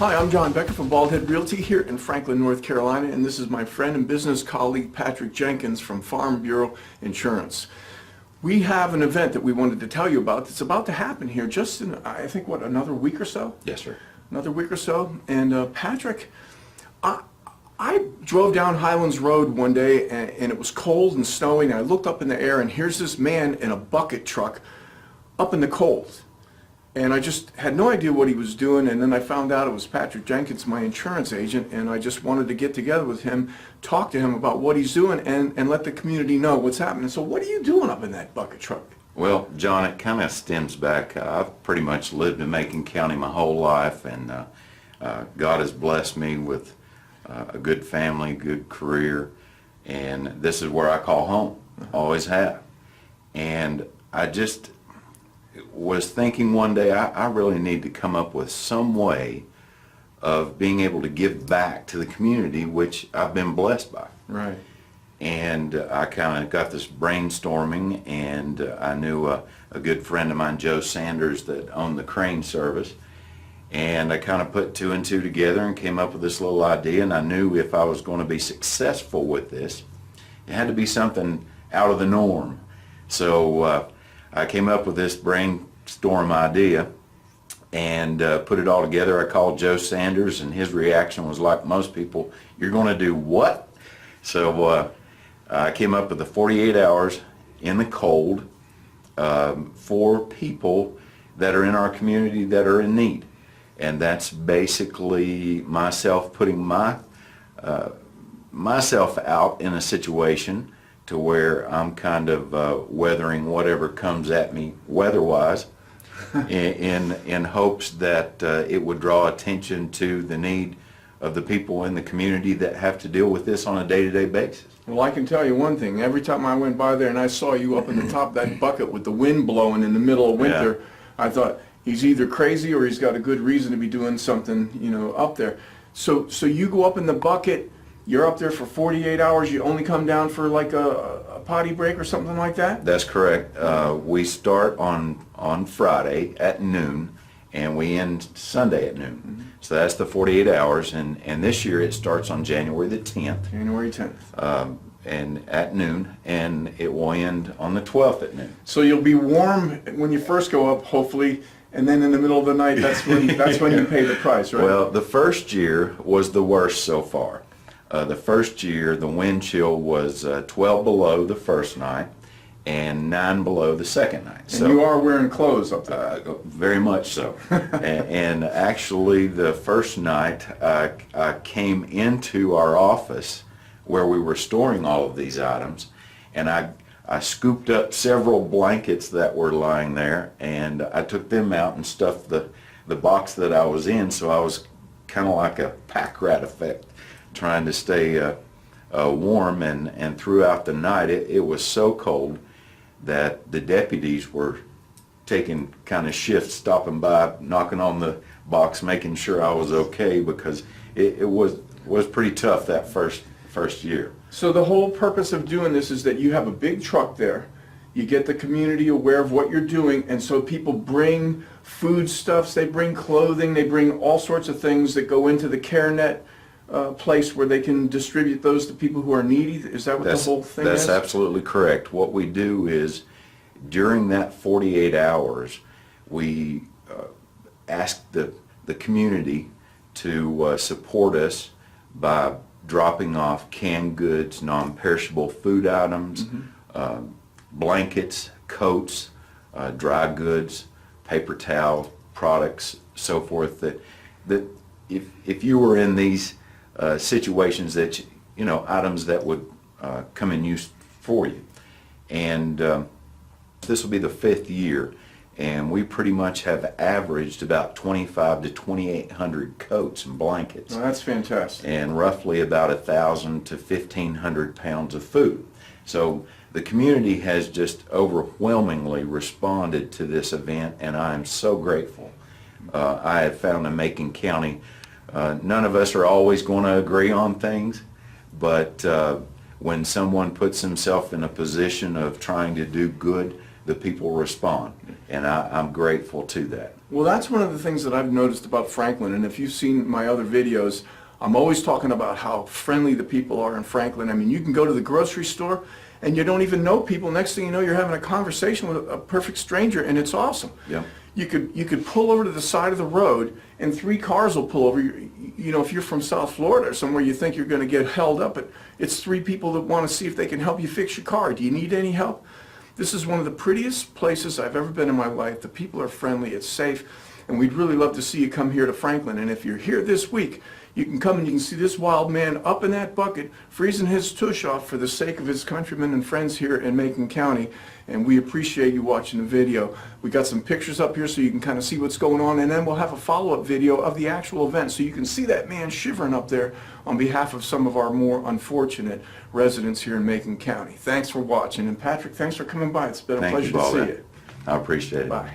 Hi, I'm John Becker from Baldhead Realty here in Franklin, North Carolina, and this is my friend and business colleague Patrick Jenkins from Farm Bureau Insurance. We have an event that we wanted to tell you about that's about to happen here just in, I think, what, another week or so? Yes, sir. Another week or so. And Patrick, I drove down Highlands Road one day and it was cold and snowing, and I looked up in the air and here's this man in a bucket truck up in the cold. And I just had no idea what he was doing, and then I found out it was Patrick Jenkins, my insurance agent, and I just wanted to get together with him, talk to him about what he's doing, and let the community know what's happening. So what are you doing up in that bucket truck? Well, John, it kind of stems back. I've pretty much lived in Macon County my whole life, and God has blessed me with a good family, good career, and this is where I call home, always have. And I just was thinking one day I really need to come up with some way of being able to give back to the community, which I've been blessed by. Right. And I kind of got this brainstorming, and I knew a good friend of mine, Joe Sanders, that owned the crane service, and I kind of put two and two together and came up with this little idea. And I knew if I was going to be successful with this, it had to be something out of the norm. So I came up with this brainstorm idea and put it all together. I called Joe Sanders, and his reaction was like most people, "You're going to do what?" So I came up with the 48 hours in the cold for people that are in our community that are in need. And that's basically myself putting myself out in a situation to where I'm kind of weathering whatever comes at me weather-wise in hopes that it would draw attention to the need of the people in the community that have to deal with this on a day-to-day basis. Well, I can tell you one thing. Every time I went by there and I saw you up in the top of that bucket with the wind blowing in the middle of winter, yeah, I thought, he's either crazy or he's got a good reason to be doing something, you know, up there. So you go up in the bucket, you're up there for 48 hours, you only come down for like a potty break or something like that? That's correct. We start on Friday at noon, and we end Sunday at noon. Mm-hmm. So that's the 48 hours, and this year it starts on January the 10th. January 10th. And at noon, and it will end on the 12th at noon. So you'll be warm when you first go up, hopefully, and then in the middle of the night, that's when you pay the price, right? Well, the first year was the worst so far. The first year, the wind chill was 12 below the first night and 9 below the second night. And so, you are wearing clothes up there. Very much so. and actually, the first night, I came into our office where we were storing all of these items, and I scooped up several blankets that were lying there, and I took them out and stuffed the box that I was in, so I was kind of like a pack rat effect, trying to stay warm. And throughout the night, it was so cold that the deputies were taking kind of shifts, stopping by, knocking on the box, making sure I was okay, because it was pretty tough that first year. So the whole purpose of doing this is that you have a big truck there, you get the community aware of what you're doing, and so people bring foodstuffs, they bring clothing, they bring all sorts of things that go into the CareNet place where they can distribute those to people who are needy. Is that what the whole thing is? That's absolutely correct. What we do is, during that 48 hours, we ask the community to support us by dropping off canned goods, non-perishable food items, mm-hmm. Blankets, coats, dry goods, paper towel products, so forth, that if you were in these situations, that you know, items that would come in use for you. And this will be the 5th year, and we pretty much have averaged about 2,500 to 2,800 coats and blankets. Well, that's fantastic. And roughly about 1,000 to 1,500 pounds of food. So the community has just overwhelmingly responded to this event, and I am so grateful. I have found in Macon County, none of us are always going to agree on things, but when someone puts himself in a position of trying to do good, the people respond, and I'm grateful to that. Well, that's one of the things that I've noticed about Franklin, and if you've seen my other videos, I'm always talking about how friendly the people are in Franklin. I mean, you can go to the grocery store and you don't even know people. Next thing you know, you're having a conversation with a perfect stranger, and it's awesome. Yeah. You could pull over to the side of the road, and 3 cars will pull over. You know, if you're from South Florida or somewhere, you think you're going to get held up, but it's 3 people that want to see if they can help you fix your car. Do you need any help? This is one of the prettiest places I've ever been in my life. The people are friendly, it's safe, and we'd really love to see you come here to Franklin. And if you're here this week, you can come and you can see this wild man up in that bucket, freezing his tush off for the sake of his countrymen and friends here in Macon County. And we appreciate you watching the video. We got some pictures up here so you can kind of see what's going on, and then we'll have a follow-up video of the actual event so you can see that man shivering up there on behalf of some of our more unfortunate residents here in Macon County. Thanks for watching, and Patrick, thanks for coming by. It's been a pleasure to see you. I appreciate it. Bye.